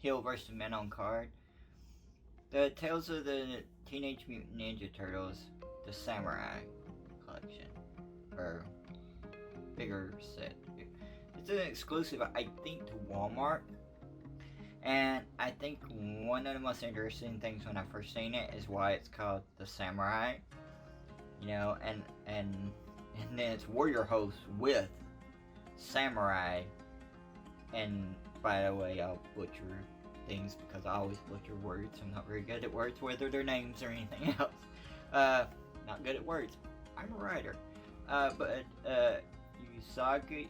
Hill vs. Men on card. The Tales of the Teenage Mutant Ninja Turtles, the Samurai collection, or figure set. It's an exclusive, I think, to Walmart. And I think one of the most interesting things when I first seen it is why it's called the Samurai. You know, and then it's Warrior Host with Samurai. And by the way, I'll butcher things because I always butcher words. I'm not very good at words, whether they're names or anything else. Not good at words. I'm a writer. But Usagi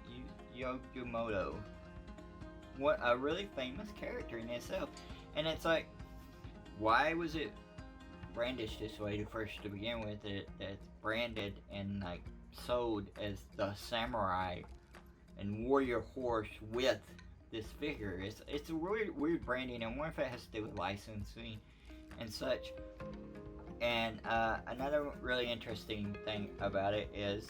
Yoshimoto. What a really famous character in itself. And it's like, why was it brandished this way to begin with? It's branded and like sold as the Samurai and Warrior Horse with this figure. It's a really weird branding, and I wonder if it has to do with licensing and such. And another really interesting thing about it is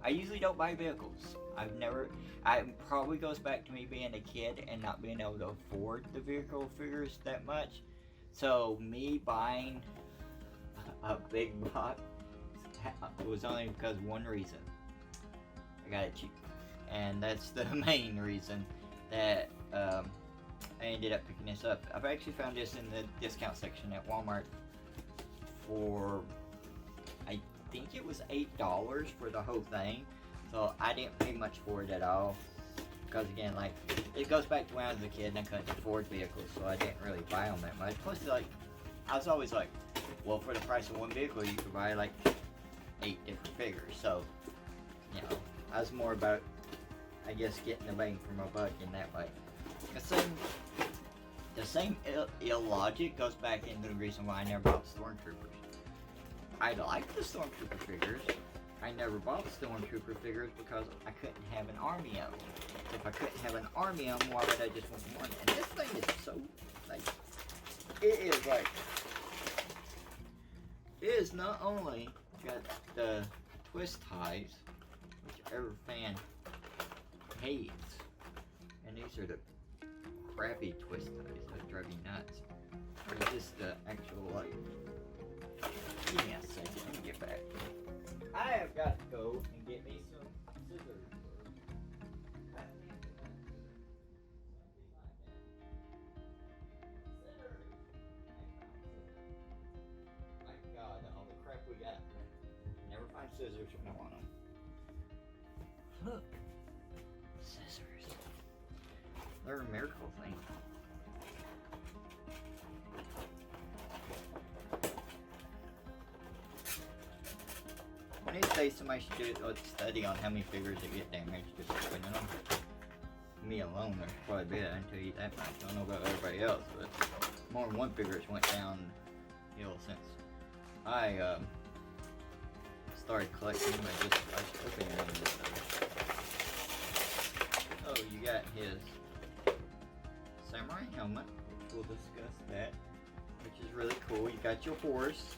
I usually don't buy vehicles. It probably goes back to me being a kid and not being able to afford the vehicle figures that much. So me buying a big box was only because of one reason. I got it cheap. And that's the main reason that I ended up picking this up. I've actually found this in the discount section at Walmart for, I think it was $8 for the whole thing. So I didn't pay much for it at all. Because again, like, it goes back to when I was a kid and I couldn't afford vehicles, so I didn't really buy them that much. Plus, like, I was always like, well, for the price of one vehicle, you could buy like 8 different figures. So, you know, I was more about, I guess, getting the bang for my buck in that way. The same illogic goes back into the reason why I never bought Stormtroopers. I like the Stormtrooper figures. I never bought Stormtrooper figures because I couldn't have an army of them. If I couldn't have an army of them, why would I just want one? And this thing is so, like, it is not only got the twist ties, which every fan hates, and these are the crappy twist ties that drive me nuts. Or is this the actual, like, give me a second, let me get back. I have got to go and get me some scissors. My God, all the crap we got. Never find scissors when I want them. Look, scissors. They're a miracle thing. One of these days somebody should do a study on how many figures that get damaged just opening them. Me alone, there's quite a bit. I can tell you that much. I don't know about everybody else, but more than one figure has went downhill since I started collecting them. I just opening them and stuff. Oh, you got his samurai helmet, which we'll discuss that, which is really cool. You got your horse.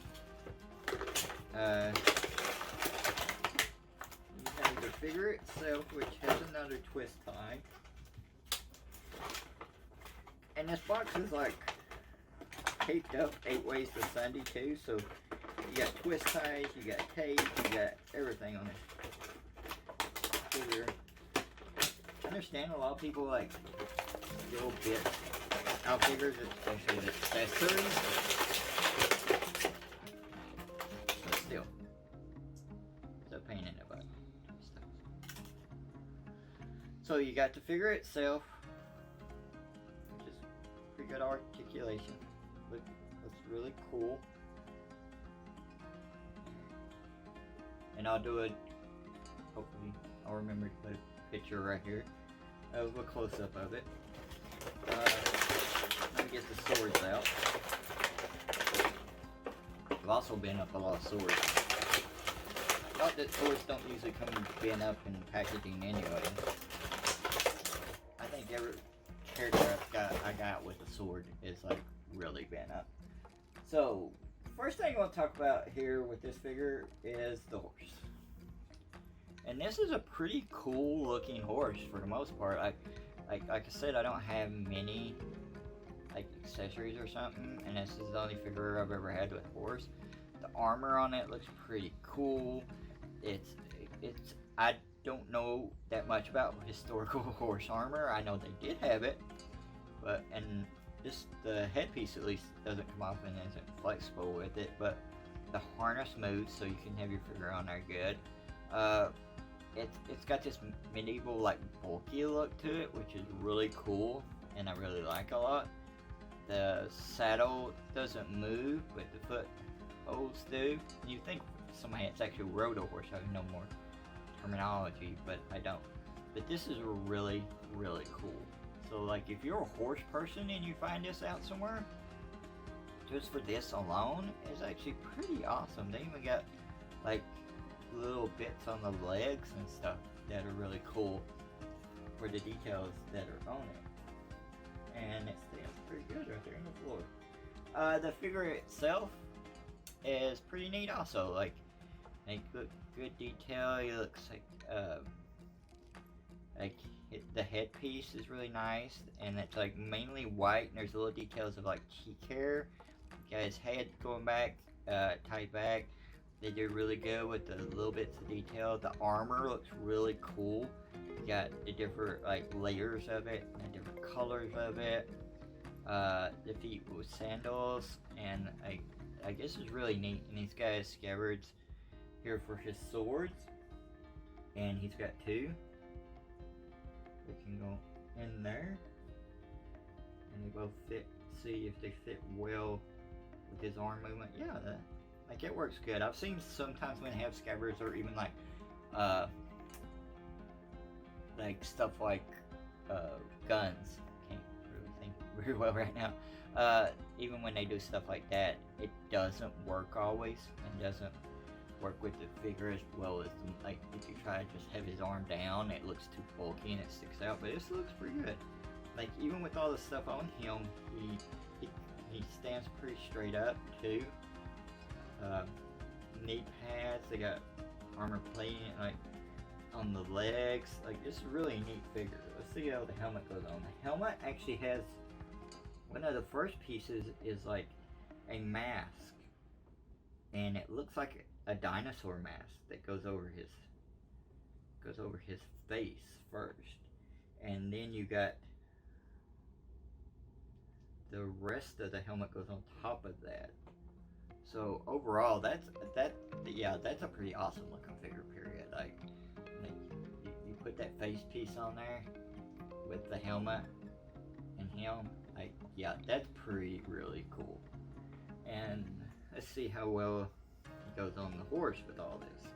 The figure itself, which has another twist tie, and this box is like taped up 8 ways to Sunday too, so you got twist ties, you got tape, you got everything on this figure. I understand a lot of people like little bits out figures, especially the accessories, but still, it's a pain in the butt. So you got the figure itself, which is pretty good articulation. Looks really cool. And I'll do it, hopefully I'll remember to put a picture right here of a close-up of it. Let me get the swords out. I've also been up a lot of swords. Not that swords don't usually come bent up in packaging anyway. I think every character I got with a sword is like really bent up. So, first thing I want to talk about here with this figure is the horse. And this is a pretty cool looking horse for the most part. Like I said, I don't have many accessories or something, and this is the only figure I've ever had with horse. The armor on it looks pretty cool. It's I don't know that much about historical horse armor. I know they did have it, but and the headpiece at least doesn't come off and isn't flexible with it, but the harness moves so you can have your figure on there good. It's got this medieval like bulky look to it, which is really cool and I really like a lot. The saddle doesn't move, but the foot holes do. You think somebody that's actually rode a horse, I know more terminology, but I don't. But this is really, really cool. So like if you're a horse person and you find this out somewhere, just for this alone is actually pretty awesome. They even got like little bits on the legs and stuff that are really cool for the details that are on it. And it stands pretty good right there on the floor. The figure itself is pretty neat also. Like good detail. It looks like the headpiece is really nice, and it's like mainly white, and there's little details of like cheek hair. Got his head going back, tied back. They did really good with the little bits of detail. The armor looks really cool. You got the different like layers of it, and the different colors of it. The feet with sandals, and I guess it's really neat. And he's got his scabbards here for his swords, and he's got two. They can go in there, and they both fit. See if they fit well with his arm movement. Yeah, like it works good. I've seen sometimes when they have scabbards, or even like stuff like guns. Can't really think very well right now. Even when they do stuff like that, it doesn't work always, and doesn't work with the figure as well as like if you try to just have his arm down, it looks too bulky and it sticks out. But this looks pretty good. Like even with all the stuff on him, he stands pretty straight up too. Knee pads, they got armor plating like on the legs. Like it's a really neat figure. Let's see how the helmet goes on. The helmet actually has one of the first pieces is like a mask, and it looks like a dinosaur mask that goes over his face first, and then you got the rest of the helmet goes on top of that. So overall, that's a pretty awesome looking figure. Period. Like you put that face piece on there with the helmet and him. Like yeah, that's really cool. And let's see how well goes on the horse with all this,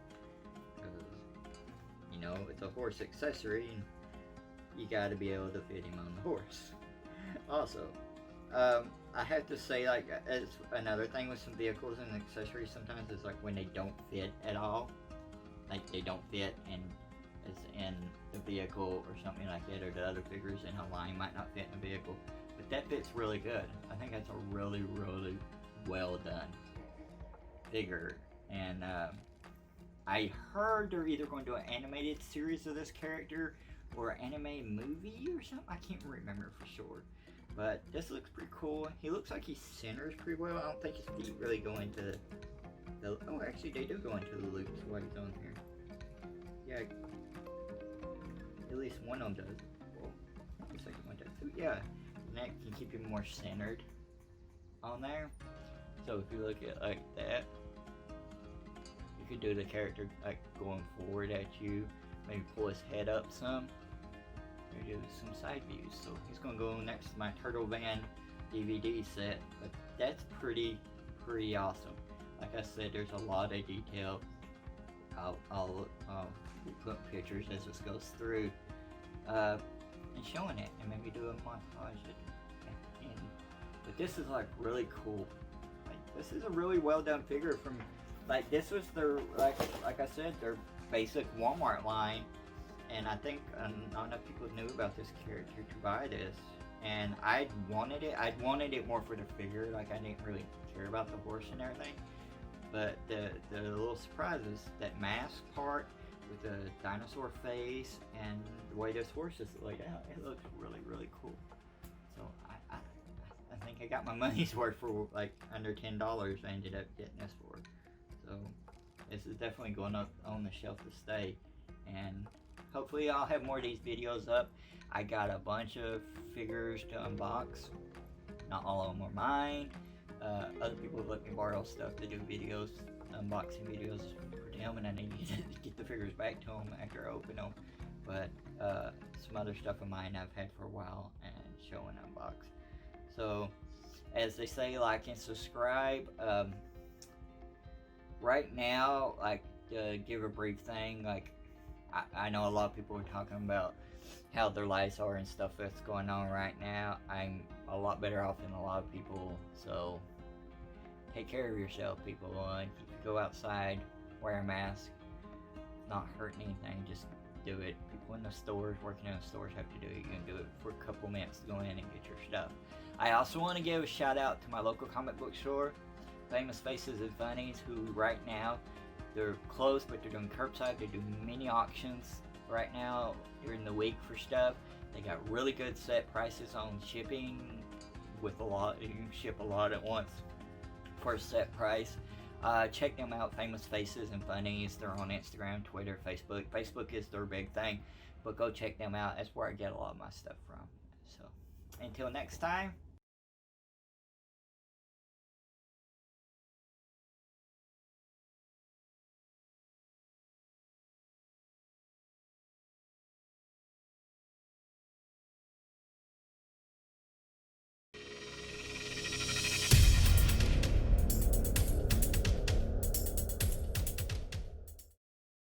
because it's a horse accessory and you got to be able to fit him on the horse. Also, I have to say, like, as another thing with some vehicles and accessories, sometimes it's like when they don't fit at all, like they don't fit in the vehicle or something like that, or the other figures in a line might not fit in the vehicle, but that fits really good. I think that's a really well done figure. And I heard they're either going to do an animated series of this character or an anime movie or something. I can't remember for sure. But this looks pretty cool. He looks like he centers pretty well. I don't think his feet really go into the... Oh, actually, they do go into the loops while he's on here. Yeah. At least one of them does. Well, the second one does too. Yeah. And that can keep him more centered on there. So if you look at like that, you could do the character like going forward at you, maybe pull his head up some, or do some side views. So he's gonna go next to my Turtle Van DVD set, but that's pretty awesome. Like I said, there's a lot of detail. I'll be putting pictures as this goes through, and showing it, and maybe do a montage at the end. But this is like really cool. This is a really well done figure from, like, this was their, like I said, their basic Walmart line, and I think not enough people knew about this character to buy this, and I wanted it more for the figure. Like, I didn't really care about the horse and everything, but the little surprises, that mask part with the dinosaur face and the way this horse is laid out, it looks really cool. So I think I got my money's worth for like under $10. I ended up getting this for. So this is definitely going up on the shelf to stay, and hopefully I'll have more of these videos up. I got a bunch of figures to unbox. Not all of them are mine. Other people let me borrow stuff to do videos, unboxing videos for them, and I need to get the figures back to them after I open them. But some other stuff of mine I've had for a while and show and unbox. So as they say, like and subscribe. Right now, like, give a brief thing, like, I know a lot of people are talking about how their lives are and stuff that's going on right now. I'm a lot better off than a lot of people, so take care of yourself, people. If you go outside, wear a mask, not hurting anything, just do it. People in the stores, working in the stores have to do it. You can do it for a couple minutes to go in and get your stuff. I also want to give a shout out to my local comic book store, Famous Faces and Funnies, who right now, they're closed, but they're doing curbside. They're doing mini auctions right now during the week for stuff. They got really good set prices on shipping with a lot. You can ship a lot at once for a set price. Check them out, Famous Faces and Funnies. They're on Instagram, Twitter, Facebook. Facebook is their big thing, but go check them out. That's where I get a lot of my stuff from. So until next time.